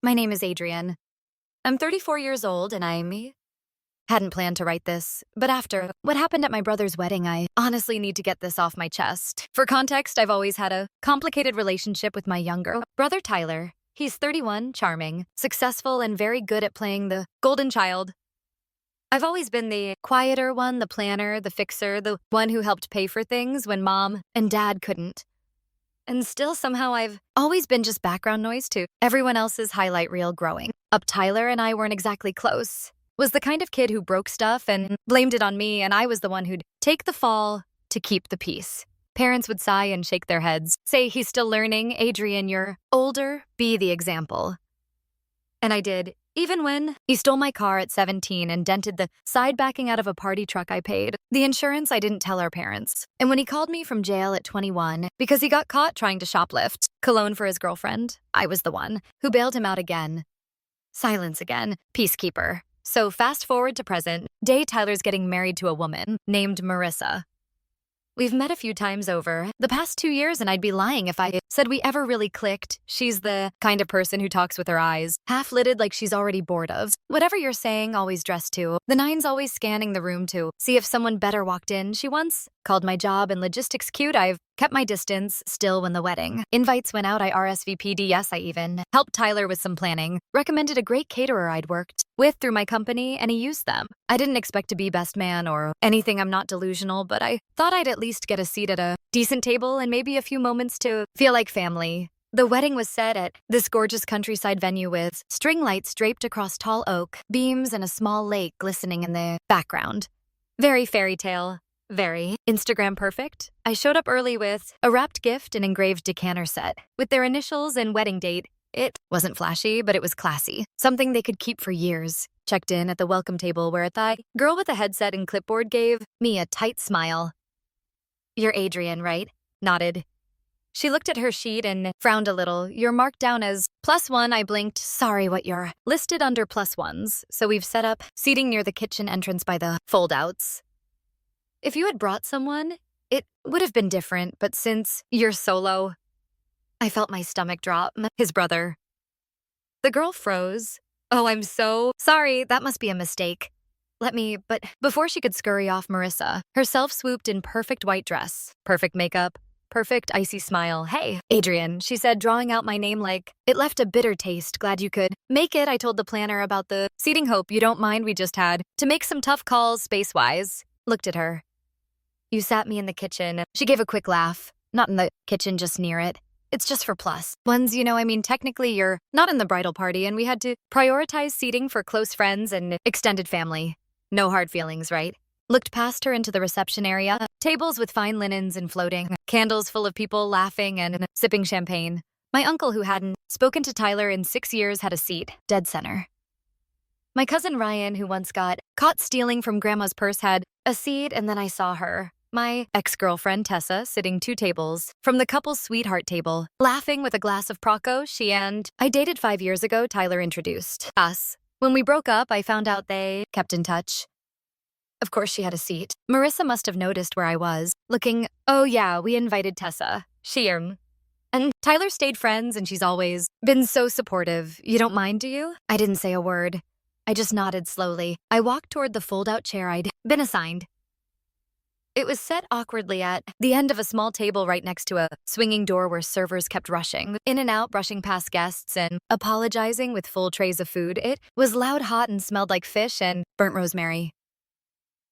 My name is Adrian. I'm 34 years old and I hadn't planned to write this, but after what happened at my brother's wedding, I honestly need to get this off my chest. For context, I've always had a complicated relationship with my younger brother, Tyler. He's 31, charming, successful, and very good at playing the golden child. I've always been the quieter one, the planner, the fixer, the one who helped pay for things when mom and dad couldn't. And still, somehow, I've always been just background noise to everyone else's highlight reel growing up. Tyler and I weren't exactly close. Was the kind of kid who broke stuff and blamed it on me, and I was the one who'd take the fall to keep the peace. Parents would sigh and shake their heads, say, "He's still learning. Adrian, you're older. Be the example." And I did, even when he stole my car at 17 and dented the side backing out of a party truck I paid. The insurance I didn't tell our parents. And when he called me from jail at 21 because he got caught trying to shoplift cologne for his girlfriend, I was the one who bailed him out again. Silence again. Peacekeeper. So fast forward to present day, Tyler's getting married to a woman named Marissa. We've met a few times over the past 2 years, and I'd be lying if I said we ever really clicked. She's the kind of person who talks with her eyes, half-lidded like she's already bored of whatever you're saying, always dressed to the nines, always scanning the room to see if someone better walked in. She once called my job and logistics cute. I've kept my distance still when the wedding invites went out. I RSVP'd. Yes, I even helped Tyler with some planning, recommended a great caterer I'd worked with through my company, and he used them. I didn't expect to be best man or anything. I'm not delusional, but I thought I'd at least get a seat at a decent table and maybe a few moments to feel like family. The wedding was set at this gorgeous countryside venue with string lights draped across tall oak beams and a small lake glistening in the background. Very fairy tale. Very Instagram perfect. I showed up early with a wrapped gift and engraved decanter set with their initials and wedding date. It wasn't flashy, but it was classy. Something they could keep for years. Checked in at the welcome table where a thigh girl with a headset and clipboard gave me a tight smile. "You're Adrian, right?" Nodded. She looked at her sheet and frowned a little. "You're marked down as +1. I blinked. "Sorry, what you're listed under +1s. So we've set up seating near the kitchen entrance by the fold-outs. If you had brought someone, it would have been different, but since you're solo..." I felt my stomach drop. "His brother." The girl froze. "Oh, I'm so sorry. That must be a mistake. But before she could scurry off, Marissa herself swooped in perfect white dress, perfect makeup, perfect icy smile. "Hey, Adrian," she said, drawing out my name like it left a bitter taste. "Glad you could make it." I told the planner about the seating. "Hope you don't mind. We just had to make some tough calls space-wise." Looked at her. "You sat me in the kitchen." She gave a quick laugh. "Not in the kitchen, just near it. It's just for +1s, technically you're not in the bridal party, and we had to prioritize seating for close friends and extended family. No hard feelings, right?" Looked past her into the reception area. Tables with fine linens and floating candles full of people laughing and sipping champagne. My uncle, who hadn't spoken to Tyler in 6 years, had a seat, dead center. My cousin Ryan, who once got caught stealing from grandma's purse, had a seat, and then I saw her. My ex-girlfriend, Tessa, sitting 2 tables from the couple's sweetheart table, laughing with a glass of Prosecco. She and I dated 5 years ago. Tyler introduced us. When we broke up, I found out they kept in touch. Of course, she had a seat. Marissa must have noticed where I was, looking. "Oh yeah, we invited Tessa. And Tyler stayed friends, and she's always been so supportive. You don't mind, do you?" I didn't say a word. I just nodded slowly. I walked toward the fold-out chair I'd been assigned. It was set awkwardly at the end of a small table right next to a swinging door where servers kept rushing in and out, brushing past guests and apologizing with full trays of food. It was loud, hot, and smelled like fish and burnt rosemary.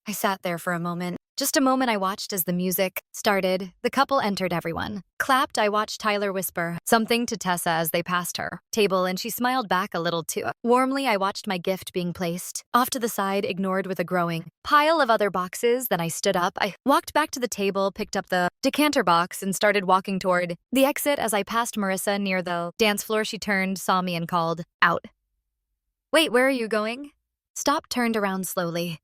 I sat there for a moment. Just a moment. I watched as the music started. The couple entered. Everyone clapped. I watched Tyler whisper something to Tessa as they passed her table, and she smiled back a little too warmly. I watched my gift being placed off to the side, ignored with a growing pile of other boxes. Then I stood up. I walked back to the table, picked up the decanter box, and started walking toward the exit. As I passed Marissa near the dance floor, she turned, saw me, and called out, "Wait, where are you going?" Stopped, turned around slowly.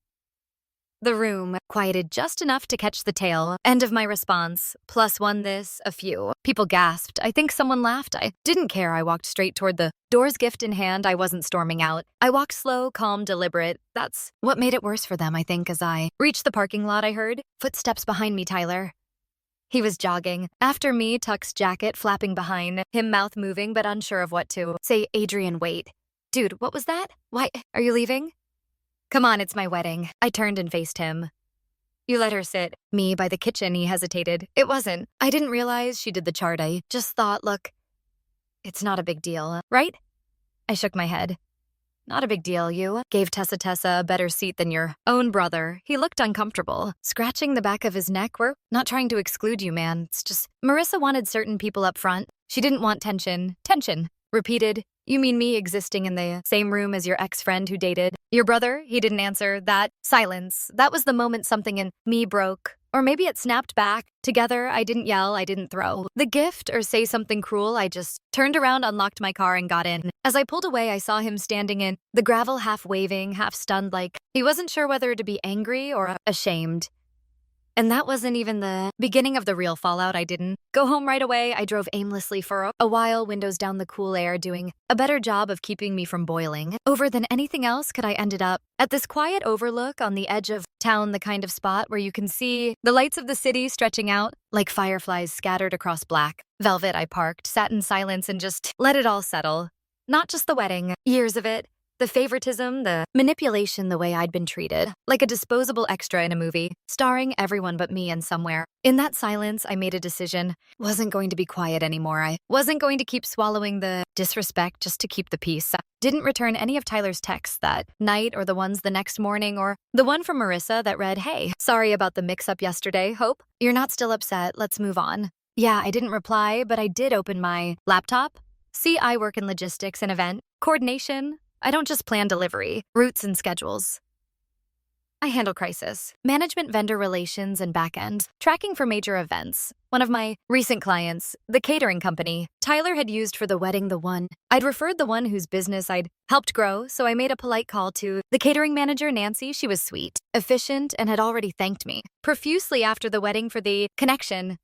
The room quieted just enough to catch the tail end of my response. "+1 this." A few people gasped. I think someone laughed. I didn't care. I walked straight toward the doors, gift in hand. I wasn't storming out. I walked slow, calm, deliberate. That's what made it worse for them, I think. As I reached the parking lot, I heard footsteps behind me. Tyler. He was jogging. After me, Tuck's jacket flapping behind, him mouth moving but unsure of what to say. Adrian, wait. Dude, what was that? Why, are you leaving? Come on, it's my wedding. I turned and faced him. You let her sit. Me by the kitchen, he hesitated. It wasn't. I didn't realize she did the chart. I just thought, look, it's not a big deal, right? I shook my head. Not a big deal, you gave Tessa a better seat than your own brother. He looked uncomfortable, scratching the back of his neck. We're not trying to exclude you, man. It's just Marissa wanted certain people up front. She didn't want tension. Tension. Repeated. You mean me existing in the same room as your ex-friend who dated your brother? He didn't answer. That silence. That was the moment something in me broke. Or maybe it snapped back. Together, I didn't yell, I didn't throw the gift or say something cruel. I just turned around, unlocked my car, and got in. As I pulled away, I saw him standing in the gravel, half waving, half stunned, like he wasn't sure whether to be angry or ashamed. And that wasn't even the beginning of the real fallout. I didn't go home right away. I drove aimlessly for a while, windows down, the cool air, doing a better job of keeping me from boiling over than anything else. Could I ended up at this quiet overlook on the edge of town, the kind of spot where you can see the lights of the city stretching out like fireflies scattered across black velvet. I parked, sat in silence, and just let it all settle. Not just the wedding, years of it. The favoritism, the manipulation, the way I'd been treated, like a disposable extra in a movie, starring everyone but me and somewhere. In that silence, I made a decision. Wasn't going to be quiet anymore. I wasn't going to keep swallowing the disrespect just to keep the peace. Didn't return any of Tyler's texts that night or the ones the next morning or the one from Marissa that read, "Hey, sorry about the mix-up yesterday. Hope you're not still upset. Let's move on." Yeah, I didn't reply, but I did open my laptop. See, I work in logistics and event coordination. I don't just plan delivery, routes, and schedules. I handle crisis, management, vendor relations, and backend, tracking for major events. One of my recent clients, the catering company, Tyler had used for the wedding the one. I'd referred the one whose business I'd helped grow, so I made a polite call to the catering manager, Nancy. She was sweet, efficient, and had already thanked me profusely after the wedding for the connection.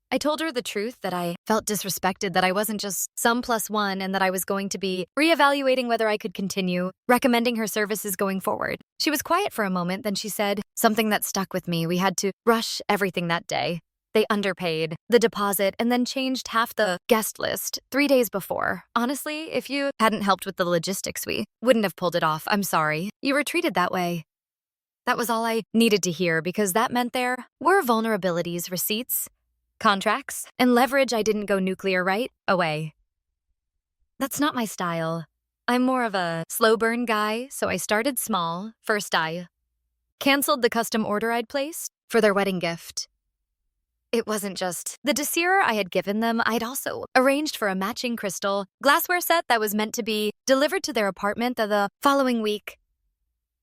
I told her the truth, that I felt disrespected, that I wasn't just some plus one, and that I was going to be reevaluating whether I could continue recommending her services going forward. She was quiet for a moment, then she said something that stuck with me. We had to rush everything that day. They underpaid the deposit and then changed half the guest list 3 days before. Honestly, if you hadn't helped with the logistics, we wouldn't have pulled it off. I'm sorry. You were treated that way. That was all I needed to hear, because that meant there were vulnerabilities, receipts, contracts, and leverage. I didn't go nuclear right away. That's not my style. I'm more of a slow burn guy, so I started small. First, I canceled the custom order I'd placed for their wedding gift. It wasn't just the dessert I had given them. I'd also arranged for a matching crystal glassware set that was meant to be delivered to their apartment the following week.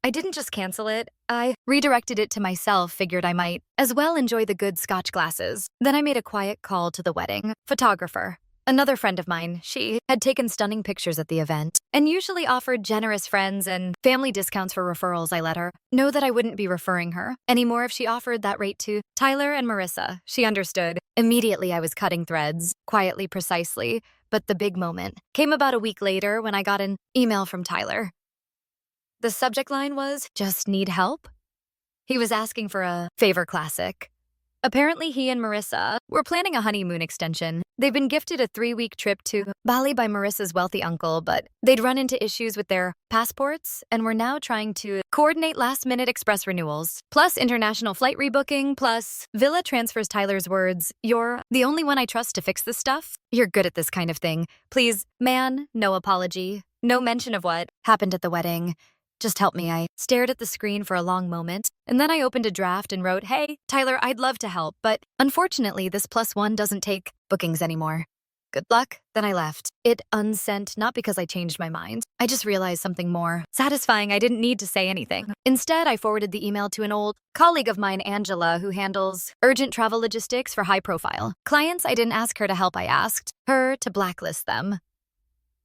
I didn't just cancel it. I redirected it to myself, figured I might as well enjoy the good Scotch glasses. Then I made a quiet call to the wedding photographer, another friend of mine. She had taken stunning pictures at the event and usually offered generous friends and family discounts for referrals. I let her know that I wouldn't be referring her anymore if she offered that rate to Tyler and Marissa. She understood. Immediately, I was cutting threads, quietly, precisely. But the big moment came about a week later when I got an email from Tyler. The subject line was, "Just need help?" He was asking for a favor classic. Apparently, he and Marissa were planning a honeymoon extension. They've been gifted a 3-week trip to Bali by Marissa's wealthy uncle, but they'd run into issues with their passports and were now trying to coordinate last-minute express renewals, plus international flight rebooking, plus villa transfers. Tyler's words, "You're the only one I trust to fix this stuff. You're good at this kind of thing. Please, man, no apology, no mention of what happened at the wedding. Just help me." I stared at the screen for a long moment, and then I opened a draft and wrote, "Hey, Tyler, I'd love to help, but unfortunately, this +1 doesn't take bookings anymore. Good luck." Then I left. It unsent, not because I changed my mind. I just realized something more satisfying. I didn't need to say anything. Instead, I forwarded the email to an old colleague of mine, Angela, who handles urgent travel logistics for high-profile clients. I didn't ask her to help. I asked her to blacklist them.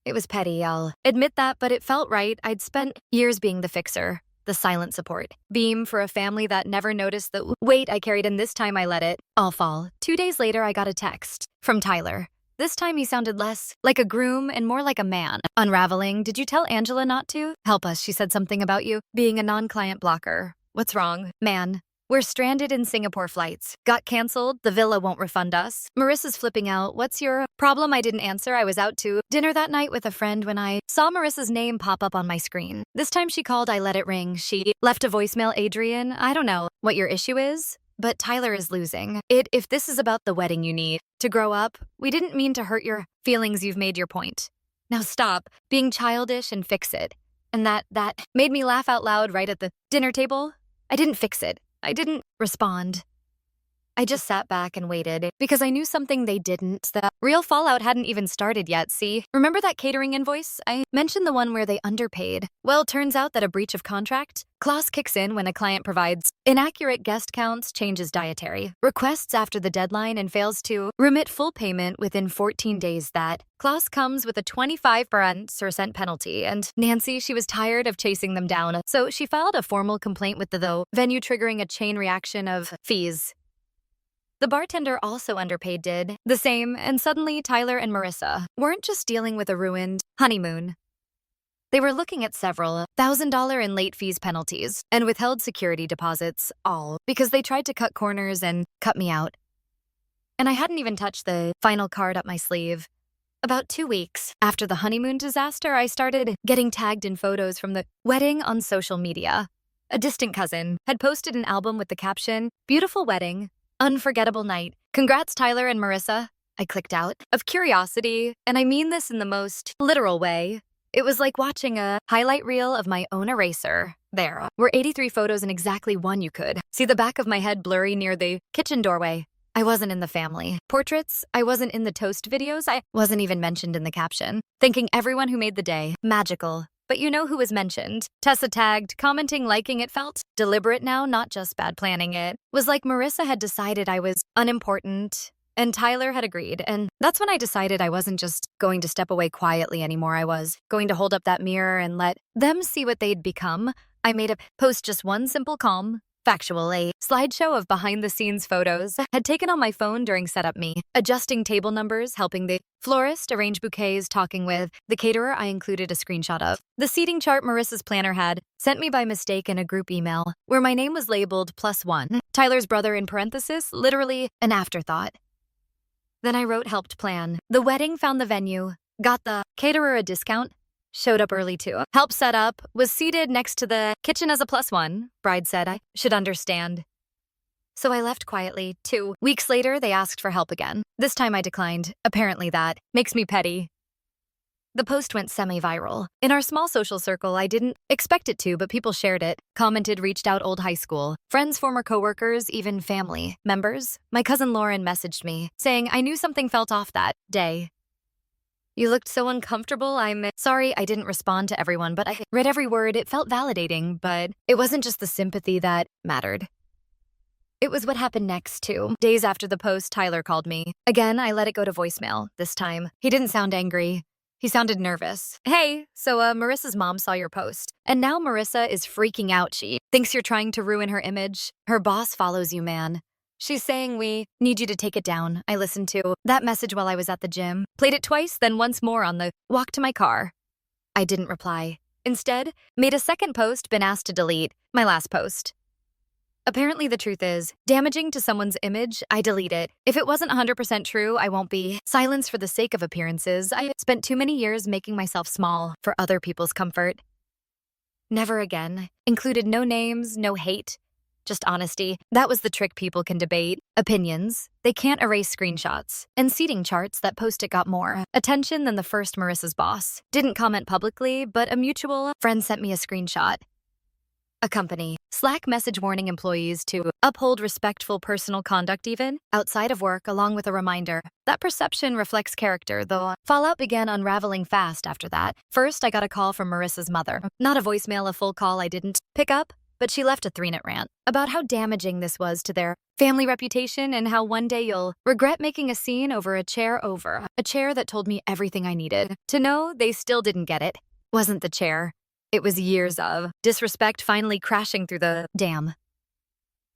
It was petty, I'll admit that, but it felt right. I'd spent years being the fixer, the silent support beam for a family that never noticed the weight I carried, and this time I let it all fall. 2 days later, I got a text from Tyler. This time he sounded less like a groom and more like a man. Unraveling. "Did you tell Angela not to help us? She said something about you being a non-client blocker. What's wrong?" Man. We're stranded in Singapore flights. Got canceled. The villa won't refund us. Marissa's flipping out. What's your problem? I didn't answer. I was out to dinner that night with a friend when I saw Marissa's name pop up on my screen. This time she called, I let it ring. She left a voicemail, Adrian. I don't know what your issue is, but Tyler is losing. If this is about the wedding you need to grow up, we didn't mean to hurt your feelings. You've made your point. Now stop being childish and fix it. And that made me laugh out loud right at the dinner table. I didn't fix it. I didn't respond. I just sat back and waited because I knew something they didn't. The real fallout hadn't even started yet, see? Remember that catering invoice? I mentioned the one where they underpaid. Well, turns out that a breach of contract clause kicks in when a client provides inaccurate guest counts, changes dietary requests after the deadline, and fails to remit full payment within 14 days. That clause comes with a 25% penalty, and Nancy, she was tired of chasing them down, so she filed a formal complaint with the venue, triggering a chain reaction of fees. The bartender also underpaid did the same, and suddenly Tyler and Marissa weren't just dealing with a ruined honeymoon. They were looking at several $1,000 in late fees penalties and withheld security deposits, all because they tried to cut corners and cut me out. And I hadn't even touched the final card up my sleeve. About 2 weeks after the honeymoon disaster, I started getting tagged in photos from the wedding on social media. A distant cousin had posted an album with the caption, "Beautiful wedding. Unforgettable night. Congrats, Tyler and Marissa." I clicked out of curiosity, and I mean this in the most literal way. It was like watching a highlight reel of my own eraser. There were 83 photos and exactly one you could see the back of my head blurry near the kitchen doorway. I wasn't in the family portraits. I wasn't in the toast videos. I wasn't even mentioned in the caption. Thanking everyone who made the day magical. But you know who was mentioned? Tessa tagged, commenting, liking. It felt deliberate now, not just bad planning. It was like Marissa had decided I was unimportant, and Tyler had agreed. And that's when I decided I wasn't just going to step away quietly anymore. I was going to hold up that mirror and let them see what they'd become. I made a post, just one simple, calm, factual, a slideshow of behind-the-scenes photos had taken on my phone during setup, me adjusting table numbers, helping the florist arrange bouquets, talking with the caterer. I included a screenshot of the seating chart Marissa's planner had sent me by mistake in a group email where my name was labeled +1, Tyler's brother in parenthesis, literally an afterthought. Then I wrote helped plan the wedding, found the venue, got the caterer a discount, showed up early too, helped set up, was seated next to the kitchen as a +1. Bride said I should understand. So I left quietly. 2 weeks later, they asked for help again. This time I declined. Apparently that makes me petty. The post went semi-viral. In our small social circle, I didn't expect it to, but people shared it, commented, reached out, old high school friends, former coworkers, even family members. My cousin Lauren messaged me, saying I knew something felt off that day. "You looked so uncomfortable. I'm sorry I didn't respond to everyone, but I read every word." It felt validating, but it wasn't just the sympathy that mattered. It was what happened next, too. Days after the post, Tyler called me. Again, I let it go to voicemail. This time, he didn't sound angry. He sounded nervous. "Hey, so Marissa's mom saw your post, and now Marissa is freaking out. She thinks you're trying to ruin her image. Her boss follows you, man. She's saying we need you to take it down." I listened to that message while I was at the gym, played it twice, then once more on the walk to my car. I didn't reply. Instead, made a second post, been asked to delete my last post. Apparently the truth is damaging to someone's image. I delete it. If it wasn't 100% true, I won't be silenced for the sake of appearances. I spent too many years making myself small for other people's comfort. Never again. Included no names, no hate. Just honesty. That was the trick people can debate. Opinions. They can't erase screenshots. And seating charts. That post-it got more attention than the first Marissa's boss. Didn't comment publicly, but a mutual friend sent me a screenshot. A company Slack message warning employees to uphold respectful personal conduct even outside of work, along with a reminder that perception reflects character, though fallout began unraveling fast after that. First, I got a call from Marissa's mother. Not a voicemail, a full call I didn't pick up, but she left a 3-minute rant about how damaging this was to their family reputation and how one day you'll regret making a scene over a chair that told me everything I needed to know. They still didn't get it. Wasn't the chair. It was years of disrespect finally crashing through the dam.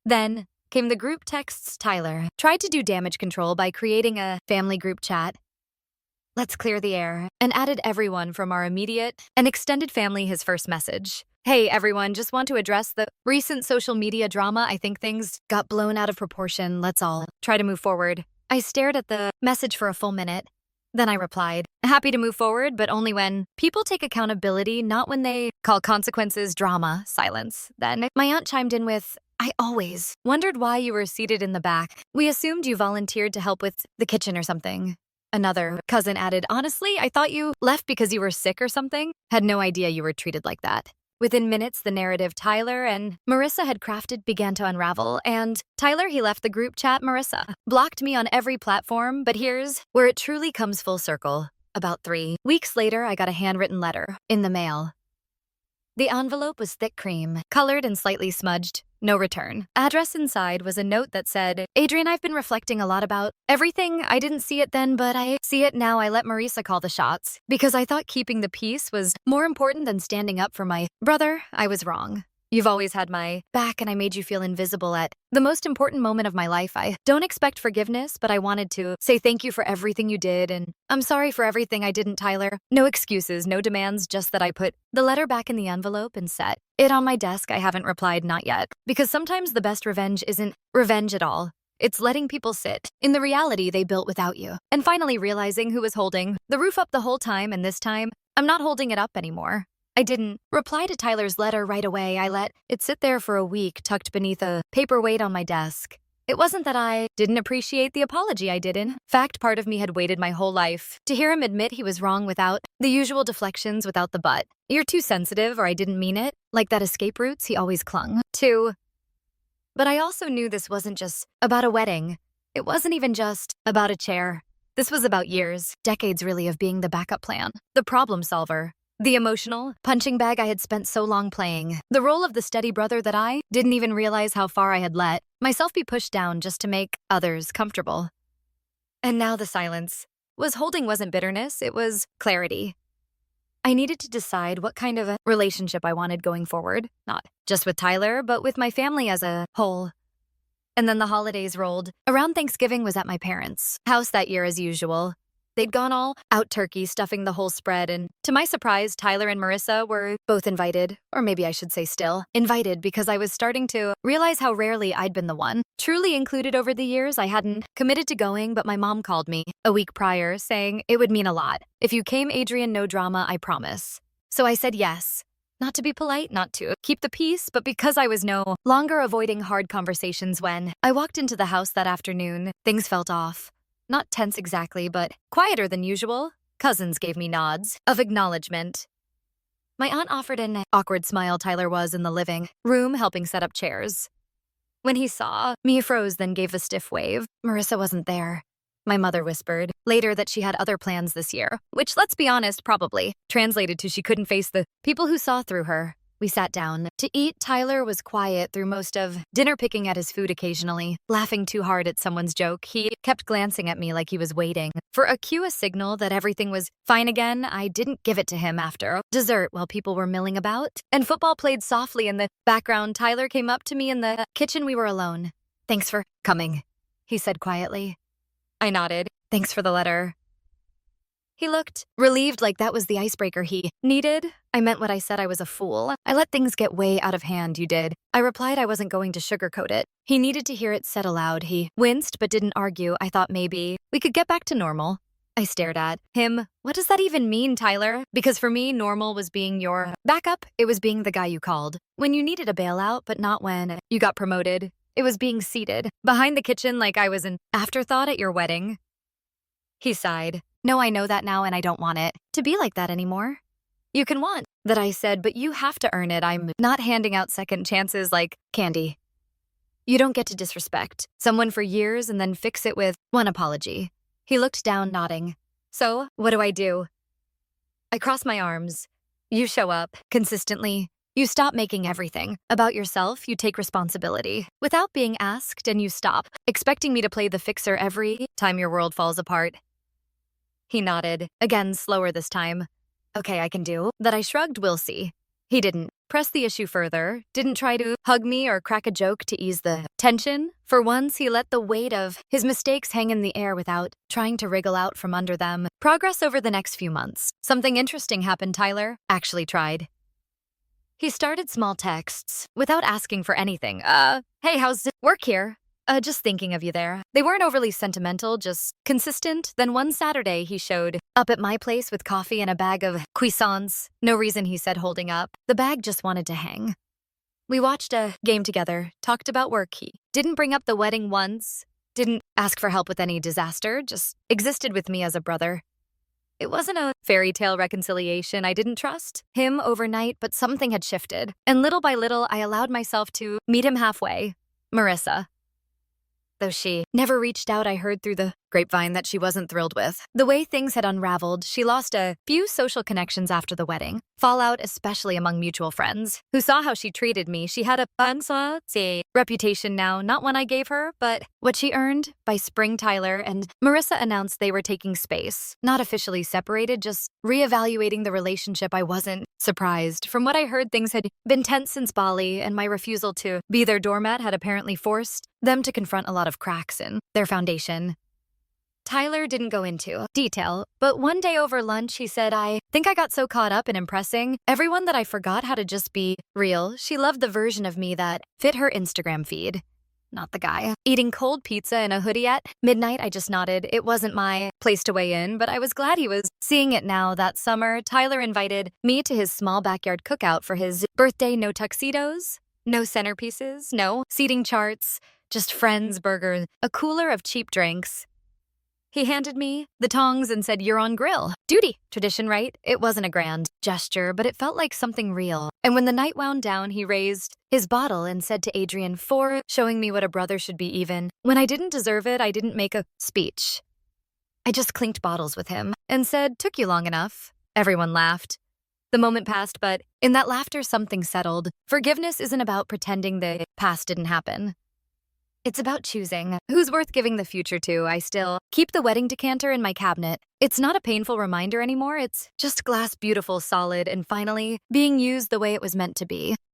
Then came the group texts. Tyler tried to do damage control by creating a family group chat. "Let's clear the air," and added everyone from our immediate and extended family his first message. Hey everyone, just want to address the recent social media drama. I think things got blown out of proportion. Let's all try to move forward. I stared at the message for a full minute. Then I replied, happy to move forward, but only when people take accountability, not when they call consequences drama. Silence. Then my aunt chimed in with, I always wondered why you were seated in the back. We assumed you volunteered to help with the kitchen or something. Another cousin added, honestly, I thought you left because you were sick or something. Had no idea you were treated like that. Within minutes, the narrative Tyler and Marissa had crafted began to unravel, and Tyler, he left the group chat. Marissa blocked me on every platform, but here's where it truly comes full circle. About 3 weeks later, I got a handwritten letter in the mail. The envelope was thick cream, colored and slightly smudged. No return. Address inside was a note that said, Adrian, I've been reflecting a lot about everything. I didn't see it then, but I see it now. I let Marisa call the shots because I thought keeping the peace was more important than standing up for my brother. I was wrong. You've always had my back, and I made you feel invisible at the most important moment of my life. I don't expect forgiveness, but I wanted to say thank you for everything you did, and I'm sorry for everything I didn't, Tyler. No excuses, no demands, just that I put the letter back in the envelope and set it on my desk. I haven't replied, not yet, because sometimes the best revenge isn't revenge at all. It's letting people sit in the reality they built without you, and finally realizing who was holding the roof up the whole time, and this time, I'm not holding it up anymore. I didn't reply to Tyler's letter right away. I let it sit there for a week, tucked beneath a paperweight on my desk. It wasn't that I didn't appreciate the apology. I did. In fact, part of me had waited my whole life to hear him admit he was wrong without the usual deflections, without the but. You're too sensitive, or I didn't mean it, like that escape routes he always clung to. But I also knew this wasn't just about a wedding. It wasn't even just about a chair. This was about years, decades really, of being the backup plan, the problem solver. The emotional punching bag I had spent so long playing. The role of the steady brother that I didn't even realize how far I had let myself be pushed down just to make others comfortable. And now the silence wasn't bitterness, it was clarity. I needed to decide what kind of a relationship I wanted going forward, not just with Tyler, but with my family as a whole. And then the holidays rolled. Around Thanksgiving was at my parents' house that year as usual. They'd gone all out turkey, stuffing the whole spread, and to my surprise, Tyler and Marissa were both invited, or maybe I should say still invited, because I was starting to realize how rarely I'd been the one truly included over the years. I hadn't committed to going, but my mom called me a week prior saying it would mean a lot. If you came, Adrian, no drama, I promise. So I said yes. Not to be polite, not to keep the peace, but because I was no longer avoiding hard conversations. When I walked into the house that afternoon, things felt off. Not tense exactly, but quieter than usual. Cousins gave me nods of acknowledgement. My aunt offered an awkward smile. Tyler was in the living room helping set up chairs. When he saw me, he froze, then gave a stiff wave. Marissa wasn't there. My mother whispered later that she had other plans this year, which, let's be honest, probably translated to she couldn't face the people who saw through her. We sat down to eat. Tyler was quiet through most of dinner, picking at his food occasionally, laughing too hard at someone's joke. He kept glancing at me like he was waiting for a cue, a signal that everything was fine again. I didn't give it to him after dessert while people were milling about, and football played softly in the background. Tyler came up to me in the kitchen. We were alone. Thanks for coming, he said quietly. I nodded. Thanks for the letter. He looked relieved, like that was the icebreaker he needed. I meant what I said. I was a fool. I let things get way out of hand. You did. I replied I wasn't going to sugarcoat it. He needed to hear it said aloud. He winced but didn't argue. I thought maybe we could get back to normal. I stared at him. What does that even mean, Tyler? Because for me, normal was being your backup. It was being the guy you called when you needed a bailout, but not when you got promoted. It was being seated behind the kitchen like I was an afterthought at your wedding. He sighed. No, I know that now, and I don't want it to be like that anymore. You can want that, I said, but you have to earn it. I'm not handing out second chances like candy. You don't get to disrespect someone for years and then fix it with one apology. He looked down, nodding. So, what do? I cross my arms. You show up consistently. You stop making everything about yourself. You take responsibility without being asked, and you stop expecting me to play the fixer every time your world falls apart. He nodded, again slower this time. Okay, I can do that. I shrugged. We'll see. He didn't press the issue further, didn't try to hug me or crack a joke to ease the tension. For once, he let the weight of his mistakes hang in the air without trying to wriggle out from under them. Progress over the next few months. Something interesting happened. Tyler actually tried. He started small texts without asking for anything. Hey, how's it? Work here? Just thinking of you there. They weren't overly sentimental, just consistent. Then one Saturday, he showed up at my place with coffee and a bag of cuisance. No reason, he said, holding up. The bag just wanted to hang. We watched a game together, talked about work. He didn't bring up the wedding once, didn't ask for help with any disaster, just existed with me as a brother. It wasn't a fairy tale reconciliation. I didn't trust him overnight, but something had shifted. And little by little, I allowed myself to meet him halfway. Marissa. Though she never reached out, I heard through the grapevine that she wasn't thrilled with the way things had unraveled. She lost a few social connections after the wedding. Fallout, especially among mutual friends, who saw how she treated me. She had a reputation now, not one I gave her, but what she earned. By spring, Tyler and Marissa announced they were taking space. Not officially separated, just reevaluating the relationship. I wasn't surprised. From what I heard, things had been tense since Bali, and my refusal to be their doormat had apparently forced them to confront a lot of cracks in their foundation. Tyler didn't go into detail, but one day over lunch, he said, I think I got so caught up in impressing everyone that I forgot how to just be real. She loved the version of me that fit her Instagram feed, not the guy. Eating cold pizza in a hoodie at midnight, I just nodded. It wasn't my place to weigh in, but I was glad he was seeing it now. That summer, Tyler invited me to his small backyard cookout for his birthday. No tuxedos, no centerpieces, no seating charts, just friends, burgers, a cooler of cheap drinks. He handed me the tongs and said, "You're on grill. Duty." Tradition, right? It wasn't a grand gesture, but it felt like something real. And when the night wound down, he raised his bottle and said to Adrian, "For showing me what a brother should be even. When I didn't deserve it, I didn't make a speech. I just clinked bottles with him and said, 'Took you long enough.'" Everyone laughed. The moment passed, but in that laughter, something settled. Forgiveness isn't about pretending the past didn't happen. It's about choosing who's worth giving the future to. I still keep the wedding decanter in my cabinet. It's not a painful reminder anymore. It's just glass, beautiful, solid, and finally being used the way it was meant to be.